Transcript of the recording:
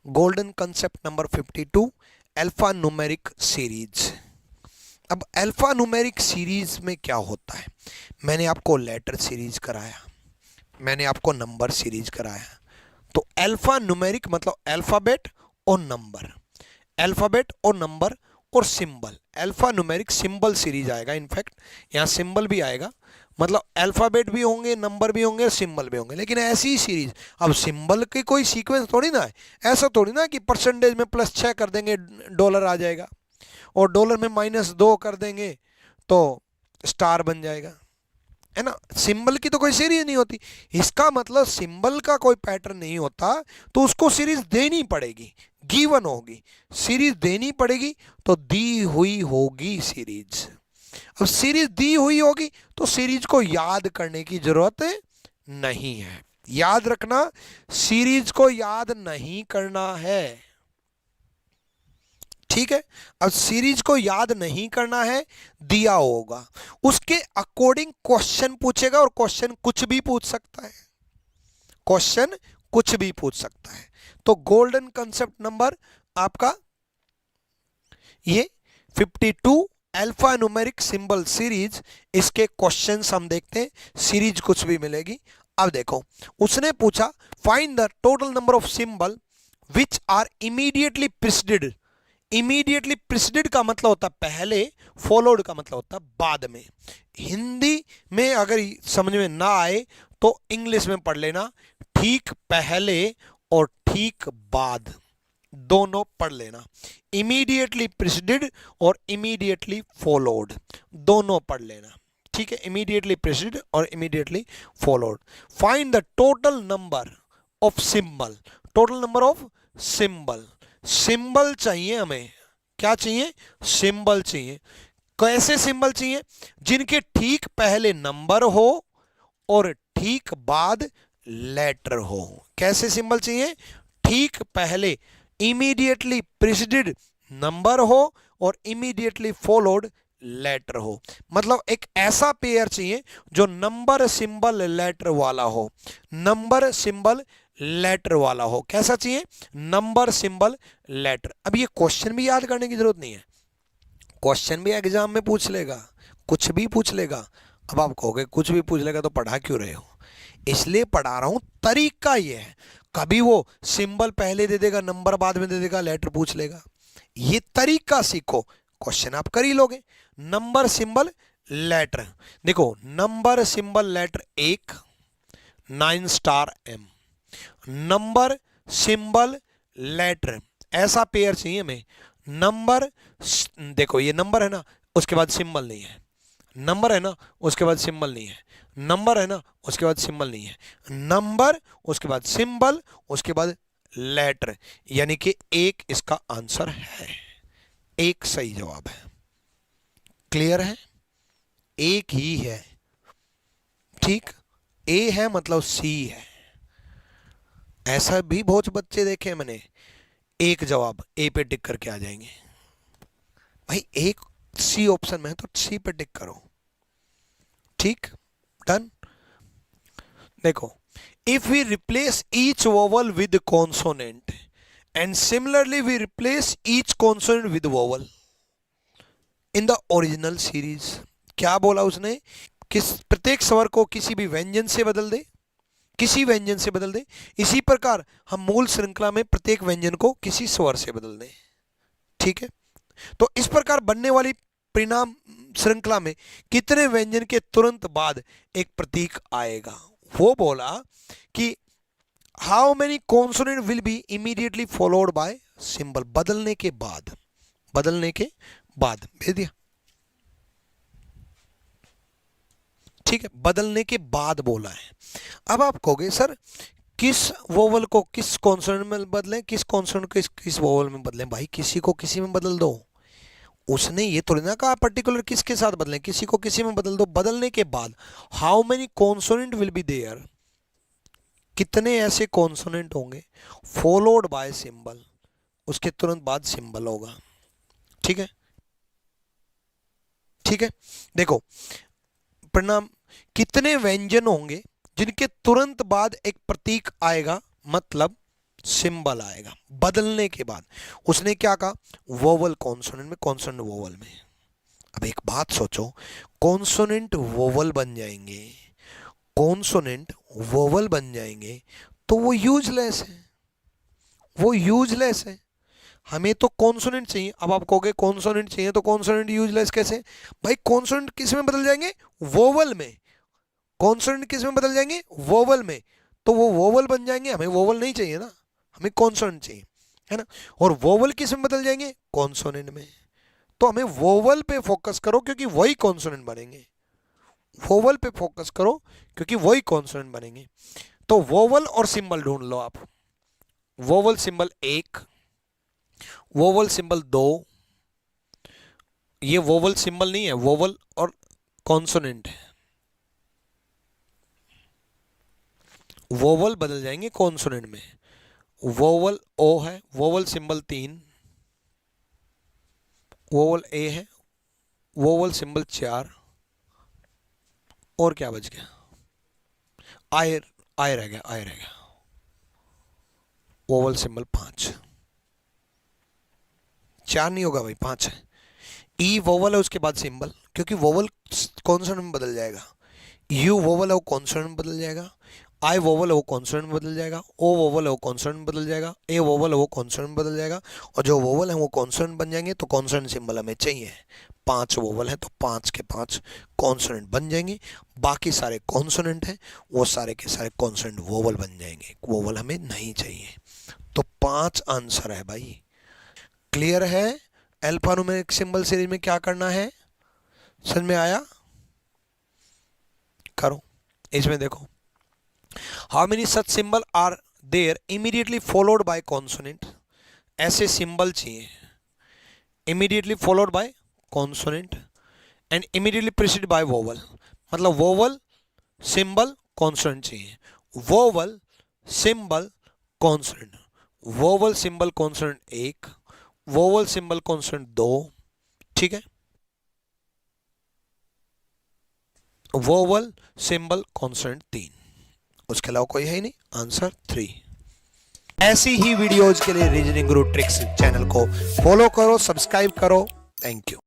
Golden concept number 52, alpha numeric series. अब alpha numeric series में क्या होता है? मैंने आपको लेटर सीरीज कराया, मैंने आपको नंबर सीरीज कराया। तो अल्फा न्यूमेरिक मतलब अल्फाबेट और नंबर, अल्फाबेट और नंबर और symbol. Alpha numeric symbol series आएगा, इनफैक्ट यहाँ सिंबल भी आएगा, मतलब अल्फाबेट भी होंगे, नंबर भी होंगे, सिंबल भी होंगे, लेकिन ऐसी ही सीरीज। अब सिंबल के कोई सीक्वेंस थोड़ी ना है, ऐसा थोड़ी ना कि परसेंटेज में +6 कर देंगे डॉलर आ जाएगा, और डॉलर में -2 कर देंगे तो स्टार बन जाएगा, है ना। सिंबल की तो कोई सीरीज नहीं होती। इसका मतलब सिंबल का कोई पैटर्न नहीं होता, तो उसको सीरीज देनी पड़ेगी, गिवन होगी, सीरीज देनी पड़ेगी, तो दी हुई होगी सीरीज। अब सीरीज दी हुई होगी तो सीरीज को याद करने की जरूरत नहीं है। याद रखना, सीरीज को याद नहीं करना है, ठीक है। अब सीरीज को याद नहीं करना है, दिया होगा उसके अकॉर्डिंग क्वेश्चन पूछेगा, और क्वेश्चन कुछ भी पूछ सकता है, क्वेश्चन कुछ भी पूछ सकता है। तो गोल्डन कंसेप्ट नंबर आपका ये 52 अल्फा न्यूमेरिक सिंबल सीरीज, इसके क्वेश्चंस हम देखते हैं। सीरीज कुछ भी मिलेगी। अब देखो, उसने पूछा find the total number of symbol which are immediately preceded. Immediately preceded का मतलब होता है पहले, फॉलोड का मतलब होता है बाद में। हिंदी में अगर समझ में ना आए तो इंग्लिश में पढ़ लेना, ठीक पहले और ठीक बाद दोनों पढ़ लेना। इमीडिएटली प्रिसीडेड और इमीडिएटली फॉलोड दोनों पढ़ लेना, ठीक है। इमीडिएटली प्रिसीडेड और immediately followed. Find the total number of symbol, total number of symbol. Symbol चाहिए हमें, क्या चाहिए? सिंबल चाहिए। कैसे सिंबल चाहिए? जिनके ठीक पहले नंबर हो और ठीक बाद लेटर हो। कैसे सिंबल चाहिए? ठीक पहले इमीडिएटली प्रिसीडेड नंबर हो और इमीडिएटली फॉलोड लेटर हो। मतलब एक ऐसा पेयर चाहिए जो नंबर सिंबल लेटर वाला हो, नंबर सिंबल लेटर वाला हो। कैसा चाहिए? Number symbol letter. अब ये क्वेश्चन भी याद करने की जरूरत नहीं है, क्वेश्चन भी एग्जाम में पूछ लेगा, कुछ भी पूछ लेगा। अब आप कहोगे कुछ भी पूछ लेगा तो पढ़ा क्यों रहे हो? इसलिए पढ़ा रहा हूं, तरीका ये है। कभी वो सिंबल पहले दे देगा, नंबर बाद में दे देगा, लेटर पूछ लेगा। ये तरीका सीखो, क्वेश्चन आप कर ही लोगे। नंबर सिंबल लेटर, देखो number symbol letter 1 9 star M, number symbol letter, ऐसा पेयर चाहिए हमें। नंबर, देखो ये नंबर है ना, उसके बाद सिंबल नहीं है, नंबर है ना, उसके बाद सिंबल नहीं है, नंबर है ना, उसके बाद सिंबल नहीं है, नंबर, उसके बाद सिंबल, उसके बाद लेटर, यानी कि एक इसका आंसर है, एक सही जवाब है। क्लियर है? एक ही है, ठीक। ए है मतलब सी है। ऐसा भी बहुत बच्चे देखे मैंने, एक जवाब ए पे टिक करके आ जाएंगे। भाई एक सी ऑप्शन में है तो सी पे टिक करो, ठीक। डन। देखो, if we replace each vowel with consonant and similarly we replace each consonant with vowel in the original series, क्या बोला उसने? किस प्रत्येक स्वर को किसी भी व्यंजन से बदल दे, किसी व्यंजन से बदल दे, इसी प्रकार हम मूल श्रृंखला में प्रत्येक व्यंजन को किसी स्वर से बदल दें, ठीक है। तो इस प्रकार बनने वाली परिणाम श्रृंखला में कितने व्यंजन के तुरंत बाद एक प्रतीक आएगा? वो बोला कि how many consonant will B immediately followed bye symbol, बदलने के बाद, बदलने के बाद भेज दिया, ठीक है। बदलने के बाद बोला है। अब आप कहोगे सर किस वोवल को किस कॉन्सोनेंट में बदलें, किस कॉन्सोनेंट को किस वोवल में बदलें? भाई किसी को किसी में बदल दो, उसने ये थोड़ी ना कहा पर्टिकुलर किसके साथ बदलें, किसी को किसी में बदल दो। बदलने के बाद how many consonant will be there, कितने ऐसे कॉन्सोनेंट होंगे, फॉलोड बाय सिंबल, उसके तुरंत बाद सिंबल होगा, ठीक है, ठीक है। देखो परिणाम, कितने व्यंजन होंगे जिनके तुरंत बाद एक प्रतीक आएगा, मतलब सिंबल आएगा बदलने के बाद। उसने क्या कहा, वोवल कॉन्सोनेंट में, कॉन्सोनेंट वोवल में। अब एक बात सोचो, कॉन्सोनेंट वोवल बन जाएंगे, कॉन्सोनेंट वोवल बन जाएंगे तो वो यूजलेस है, वो यूजलेस है। हमें तो कॉन्सोनेंट चाहिए। अब आप कहोगे कॉन्सोनेंट चाहिए तो कॉन्सोनेंट यूजलेस कैसे? भाई कॉन्सोनेंट किस में बदल जाएंगे? वोवल में। कॉन्सोनेंट किस में बदल जाएंगे? वोवल में। तो वो वोवल बन जाएंगे, हमें वोवल नहीं चाहिए ना, हमें कॉन्सोनेंट चाहिए, है ना। और वोवल किस में बदल जाएंगे? कॉन्सोनेंट में। तो हमें वोवल पे फोकस करो क्योंकि वही कॉन्सोनेंट बनेंगे, वोवल पे फोकस करो क्योंकि वही कॉन्सोनेंट बनेंगे। तो वोवल और सिंबल ढूंढ लो आप। वोवल सिंबल 1, वोवल सिंबल 2, ये वोवल सिंबल नहीं है, वोवल और कॉन्सोनेंट है। वोवल बदल जाएंगे कॉन्सोनेंट में। वोवल ओ है, वोवल सिंबल 3, वोवल ए है, वोवल सिंबल 4, और क्या बच गया? आई, आई रह गया, आई रह गया। वोवल सिंबल 5, 4 नहीं होगा भाई, 5 है। ई वोवल है, उसके बाद सिंबल, क्योंकि वोवल कॉन्सोनेंट में बदल जाएगा। यू वोवल है वो कॉन्सोनेंट में बदल जाएगा, आई वोवल है वो कॉन्सोनेंट में बदल जाएगा, ओ वोवल है वो कॉन्सोनेंट में बदल जाएगा, ए वोवल है वो कॉन्सोनेंट में बदल जाएगा, और जो वोवल है वो कॉन्सोनेंट बन जाएंगे। तो कॉन्सोनेंट सिंबल हमें चाहिए, 5 वोवल है तो 5 के 5 कॉन्सोनेंट बन जाएंगे। बाकी सारे कॉन्सोनेंट हैं, वो सारे के सारे कॉन्सोनेंट वोवल बन जाएंगे, वोवल हमें नहीं चाहिए। तो 5 आंसर है भाई। क्लियर है? अल्फान्यूमेरिक सिंबल सीरीज में क्या करना है, समझ में आया? करो। इसमें देखो, how many such symbol are there immediately followed by consonant. ऐसे सिंबल चाहिए immediately followed by consonant and immediately preceded by vowel. मतलब वोवल सिंबल कॉन्सोनेंट चाहिए, vowel symbol consonant, vowel symbol consonant 1, vowel symbol consonant 2, ठीक है, vowel symbol consonant 3, उसके अलावा कोई है ही नहीं। आंसर 3। ऐसी ही वीडियोज के लिए रीजनिंग गुरु ट्रिक्स चैनल को फॉलो करो, सब्सक्राइब करो। Thank you.